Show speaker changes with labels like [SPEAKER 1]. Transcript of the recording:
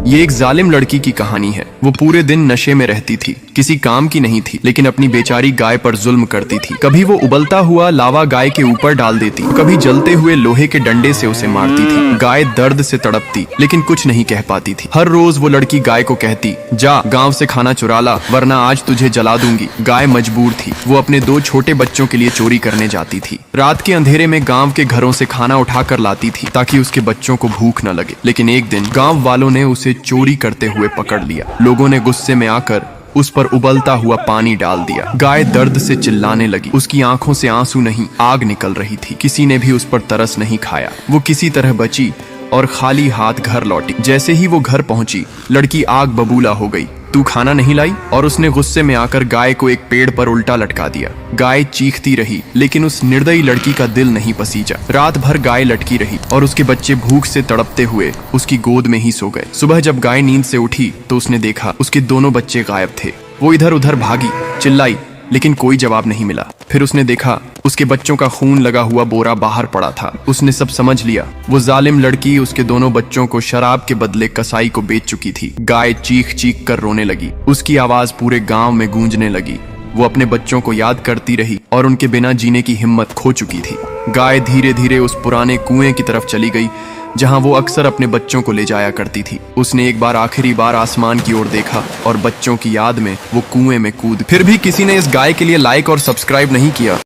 [SPEAKER 1] ये एक जालिम लड़की की कहानी है। वो पूरे दिन नशे में रहती थी, किसी काम की नहीं थी, लेकिन अपनी बेचारी गाय पर जुल्म करती थी। कभी वो उबलता हुआ लावा गाय के ऊपर डाल देती, कभी जलते हुए लोहे के डंडे से उसे मारती थी। गाय दर्द से तड़पती, लेकिन कुछ नहीं कह पाती थी। हर रोज वो लड़की गाय को कहती, जा गांव से खाना चुरा ला, वरना आज तुझे जला दूंगी। गाय मजबूर थी। वो अपने 2 छोटे बच्चों के लिए चोरी करने जाती थी। रात के अंधेरे में गांव के घरों से खाना उठा कर लाती थी, ताकि उसके बच्चों को भूख न लगे। लेकिन एक दिन गांव वालों ने उसे चोरी करते हुए पकड़ लिया। लोगों ने गुस्से में आकर उस पर उबलता हुआ पानी डाल दिया। गाय दर्द से चिल्लाने लगी। उसकी आंखों से आंसू नहीं, आग निकल रही थी। किसी ने भी उस पर तरस नहीं खाया। वो किसी तरह बची और खाली हाथ घर लौटी। जैसे ही वो घर पहुंची, लड़की आग बबूला हो गई। तू खाना नहीं लाई? और उसने गुस्से में आकर गाय को एक पेड़ पर उल्टा लटका दिया। गाय चीखती रही, लेकिन उस निर्दयी लड़की का दिल नहीं पसीजा। रात भर गाय लटकी रही और उसके बच्चे भूख से तड़पते हुए उसकी गोद में ही सो गए। सुबह जब गाय नींद से उठी तो उसने देखा उसके दोनों बच्चे गायब थे। वो इधर उधर भागी, चिल्लाई, लेकिन कोई जवाब नहीं मिला। फिर उसने देखा उसके बच्चों का खून लगा हुआ बोरा बाहर पड़ा था। उसने सब समझ लिया। वो जालिम लड़की उसके दोनों बच्चों को शराब के बदले कसाई को बेच चुकी थी। गाय चीख चीख कर रोने लगी। उसकी आवाज पूरे गांव में गूंजने लगी। वो अपने बच्चों को याद करती रही और उनके बिना जीने की हिम्मत खो चुकी थी। गाय धीरे धीरे उस पुराने कुएं की तरफ चली गई, जहां वो अक्सर अपने बच्चों को ले जाया करती थी। उसने एक बार आखिरी बार आसमान की ओर देखा और बच्चों की याद में वो कुएं में कूद। फिर भी किसी ने इस गाय के लिए लाइक और सब्सक्राइब नहीं किया।